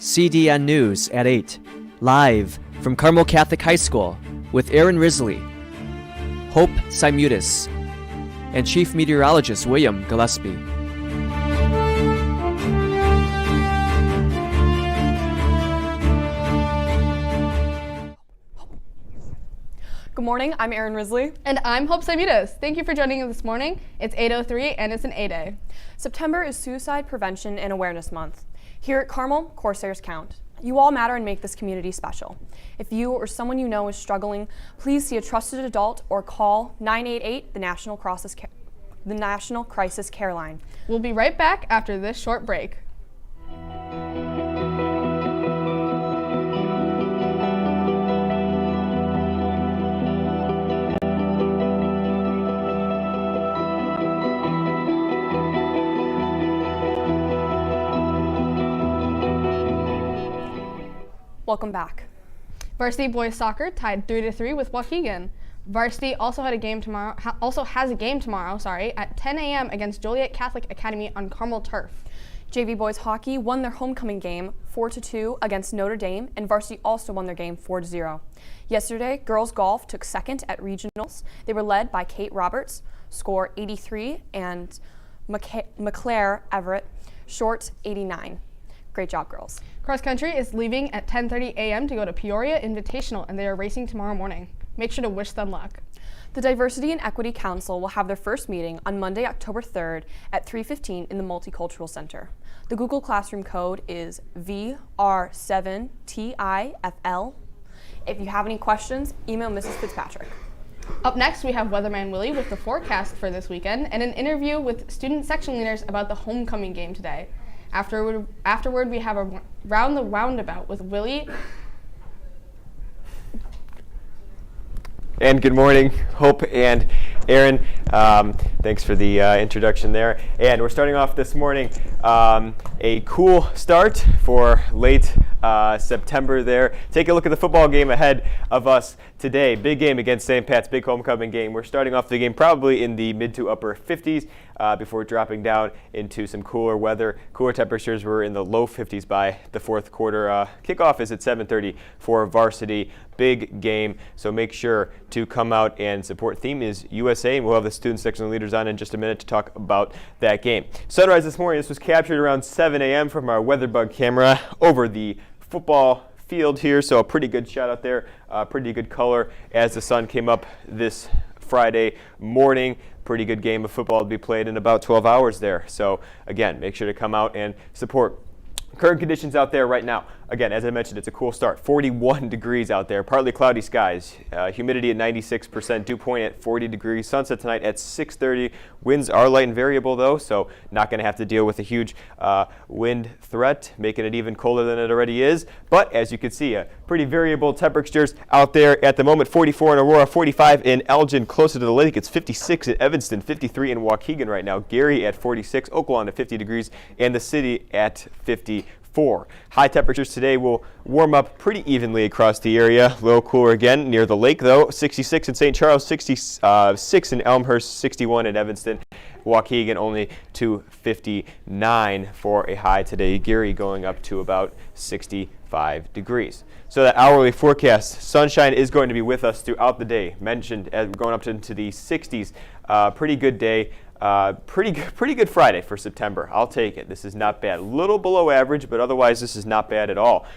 CDN News at 8, live from Carmel Catholic High School with Aaron Risley, Hope Simutis, and Chief Meteorologist Willie Gillespie. Good morning, I'm Aaron Risley. And I'm Hope Simutis. Thank you for joining us this morning. It's 8:03 and it's an A-Day. September is Suicide Prevention and Awareness Month. Here at Carmel, Corsairs count. You all matter and make this community special. If you or someone you know is struggling, please see a trusted adult or call 988, the National Crisis Care Line. We'll be right back after this short break. Welcome back. Varsity boys soccer tied 3-3 with Waukegan. Varsity also has a game tomorrow. At 10 a.m. against Joliet Catholic Academy on Carmel turf. JV boys hockey won their homecoming game 4-2 against Notre Dame, and varsity also won their game 4-0. Yesterday, girls golf took second at regionals. They were led by Kate Roberts, score 83, and McClare Everett, short 89. Great job, girls. Cross country is leaving at 10:30 a.m. to go to Peoria Invitational, and they are racing tomorrow morning. Make sure to wish them luck. The Diversity and Equity Council will have their first meeting on Monday, October 3rd at 3:15 in the Multicultural Center. The Google Classroom code is VR7TIFL. If you have any questions, email Mrs. Fitzpatrick. Up next, we have Weatherman Willie with the forecast for this weekend and an interview with student section leaders about the homecoming game today. Afterward, we have a roundabout with Willie. And good morning, Hope and Aaron. Thanks for the introduction there. And we're starting off this morning a cool start for late September there. Take a look at the football game ahead of us today. Big game against St. Pat's, big homecoming game. We're starting off the game probably in the mid to upper 50s before dropping down into some cooler weather. Cooler temperatures were in the low 50s by the fourth quarter. Kickoff is at 7:30 for varsity. Big game, so make sure to come out and support. Theme is USA, and we'll have the student section leaders on in just a minute to talk about that game. Sunrise this morning, this was captured around 7 a.m. from our WeatherBug camera over the football field here, so a pretty good shot out there, pretty good color as the sun came up this Friday morning. Pretty good game of football to be played in about 12 hours there. So again, make sure to come out and support. Current conditions out there right now. Again, as I mentioned, it's a cool start. 41 degrees out there, partly cloudy skies. Humidity at 96%, dew point at 40 degrees. Sunset tonight at 6:30. Winds are light and variable though, so not going to have to deal with a huge wind threat, making it even colder than it already is. But as you can see, pretty variable temperatures out there at the moment. 44 in Aurora, 45 in Elgin, closer to the lake. It's 56 in Evanston, 53 in Waukegan right now. Gary at 46, Oaklawn at 50 degrees, and the city at 54. High temperatures today will warm up pretty evenly across the area. A little cooler again near the lake though. 66 in St. Charles, 66 in Elmhurst, 61 in Evanston. Waukegan only to 59 for a high today. Gary going up to about 65 degrees. So that hourly forecast, sunshine is going to be with us throughout the day. Mentioned as we're going up into the 60s. Pretty good day. Pretty good Friday for September. I'll take it. This is not bad. A little below average, but otherwise this is not bad at all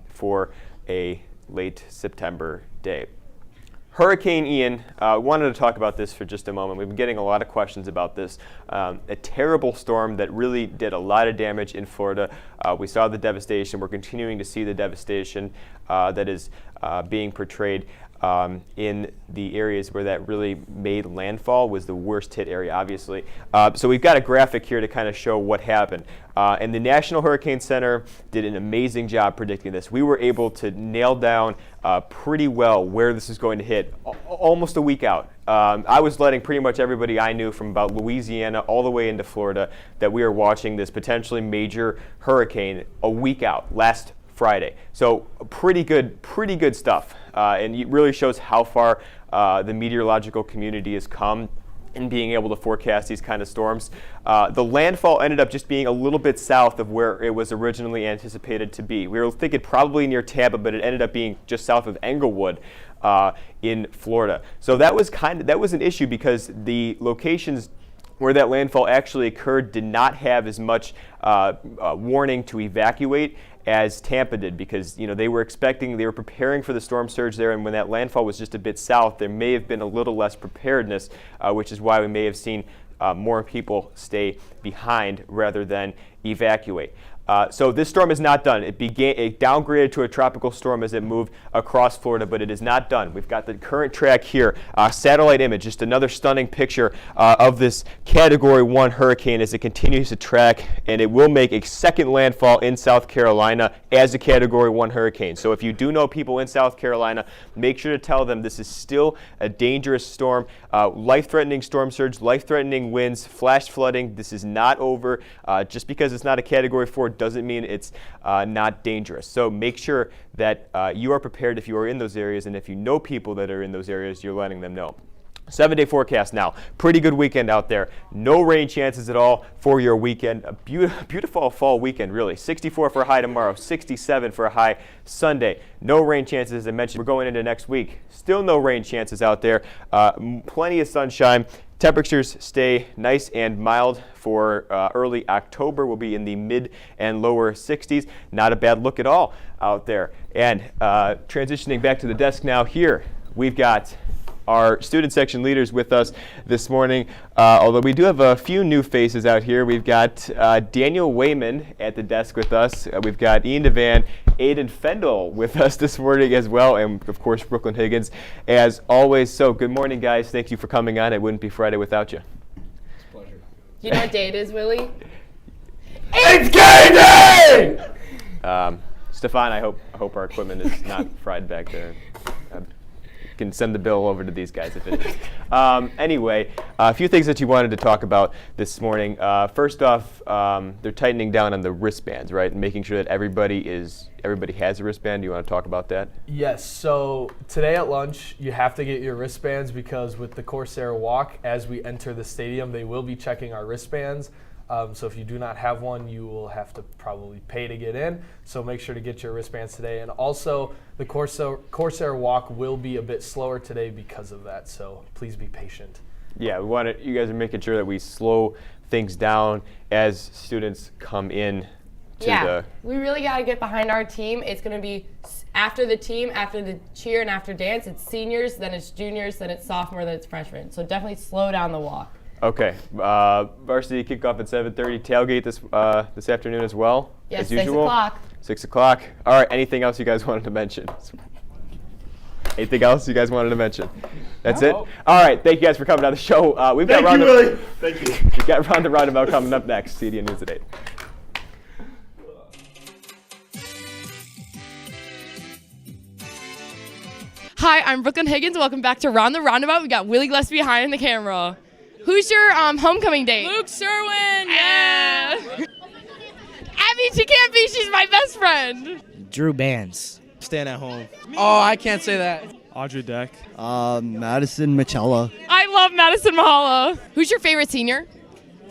for a late September day. Hurricane Ian, wanted to talk about this for just a moment. We've been getting a lot of questions about this. A terrible storm that really did a lot of damage in Florida. We saw the devastation. We're continuing to see the devastation that is being portrayed in the areas where that really made landfall. Was the worst hit area, obviously. So we've got a graphic here to kind of show what happened. And the National Hurricane Center did an amazing job predicting this. We were able to nail down pretty well where this is going to hit almost a week out. I was letting pretty much everybody I knew from about Louisiana all the way into Florida that we are watching this potentially major hurricane a week out, last Friday. So pretty good stuff. And it really shows how far the meteorological community has come in being able to forecast these kind of storms. The landfall ended up just being a little bit south of where it was originally anticipated to be. We were thinking probably near Tampa, but it ended up being just south of Englewood in Florida. So that was an issue because the locations where that landfall actually occurred did not have as much warning to evacuate as Tampa did, because they were preparing for the storm surge there, and when that landfall was just a bit south, there may have been a little less preparedness, which is why we may have seen more people stay behind rather than evacuate. So this storm is not done. It downgraded to a tropical storm as it moved across Florida, but it is not done. We've got the current track here, satellite image, just another stunning picture of this Category 1 hurricane as it continues to track, and it will make a second landfall in South Carolina as a Category 1 hurricane. So if you do know people in South Carolina, make sure to tell them this is still a dangerous storm, life-threatening storm surge, life-threatening winds, flash flooding. This is not over. Just because it's not a Category 4 doesn't mean it's not dangerous. So make sure that you are prepared if you are in those areas, and if you know people that are in those areas, you're letting them know. 7-day forecast now. Pretty good weekend out there. No rain chances at all for your weekend. A beautiful fall weekend, really. 64 for a high tomorrow, 67 for a high Sunday. No rain chances, as I mentioned. We're going into next week. Still no rain chances out there. Plenty of sunshine. Temperatures stay nice and mild for early October. We'll be in the mid and lower 60s. Not a bad look at all out there. And transitioning back to the desk now, here we've got our student section leaders with us this morning. Although we do have a few new faces out here. We've got Daniel Wayman at the desk with us. We've got Ian Devan, Aiden Fendel with us this morning as well, and of course Brooklyn Higgins as always. So good morning, guys. Thank you for coming on. It wouldn't be Friday without you. It's a pleasure. You know what day it is, Willie? It's game day! Stefan, I hope our equipment is not fried back there. Can send the bill over to these guys if it is. Anyway, a few things that you wanted to talk about this morning. First off, they're tightening down on the wristbands, right? And making sure that everybody has a wristband. Do you want to talk about that? Yes, so today at lunch, you have to get your wristbands because with the Corsair Walk, as we enter the stadium, they will be checking our wristbands. So if you do not have one, you will have to probably pay to get in. So make sure to get your wristbands today. And also, the Corsair Walk will be a bit slower today because of that. So please be patient. Yeah, you guys are making sure that we slow things down as students come in. We really got to get behind our team. It's going to be after the team, after the cheer, and after dance. It's seniors, then it's juniors, then it's sophomore, then it's freshmen. So definitely slow down the walk. Okay, varsity kickoff at 7:30. Tailgate this afternoon as well. Yes, as usual. 6 o'clock. 6 o'clock. All right. Anything else you guys wanted to mention? Anything else you guys wanted to mention? That's it. All right. Thank you guys for coming on the show. We've got Thank you. We've got Round the Roundabout coming up next. CDN News at 8. Hi, I'm Brooklyn Higgins. Welcome back to Round the Roundabout. We got Willie Gillespie behind in the camera. Who's your homecoming date? Luke Sherwin. Yeah. Abby, she can't be. She's my best friend. Drew Bands. Staying at home. Oh, I can't say that. Audrey Deck. Madison Michella. I love Madison Mahala. Who's your favorite senior?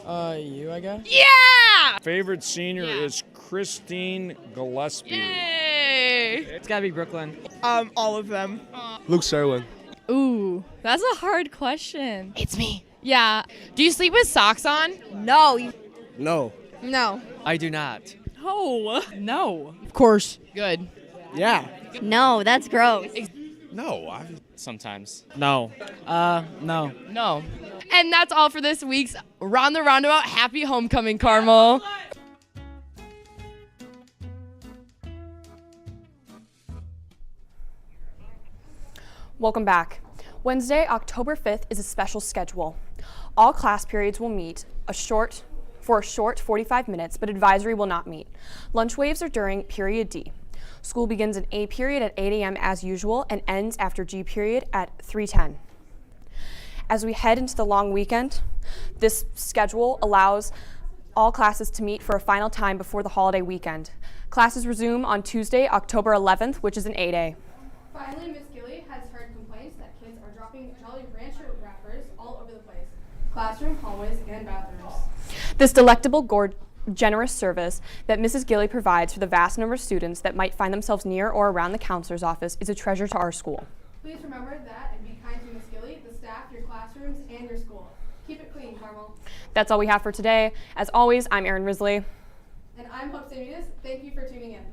You, I guess. Yeah! Favorite senior is Christine Gillespie. Yay! It's gotta be Brooklyn. All of them. Luke Sherwin. Ooh, that's a hard question. It's me. Yeah. Do you sleep with socks on? No. No. No. I do not. Oh. No. Of course. Good. Yeah. No, that's gross. No. Sometimes. No. No. No. And that's all for this week's Round the Roundabout. Happy homecoming, Carmel. Welcome back. Wednesday, October 5th is a special schedule. All class periods will meet for a short 45 minutes, but advisory will not meet. Lunch waves are during period D. School begins in A period at 8 a.m. as usual and ends after G period at 3:10. As we head into the long weekend, this schedule allows all classes to meet for a final time before the holiday weekend. Classes resume on Tuesday, October 11th, which is an 8A. Finally, Miss Gilly has heard complaints that kids are dropping Jolly Rancher wrappers all over the place. classroom, hallways, and bathrooms. This delectable, generous service that Mrs. Gilly provides for the vast number of students that might find themselves near or around the counselor's office is a treasure to our school. Please remember that and be kind to Ms. Gilly, the staff, your classrooms, and your school. Keep it clean, Carmel. That's all we have for today. As always, I'm Erin Risley. And I'm Hope Samutis. Thank you for tuning in.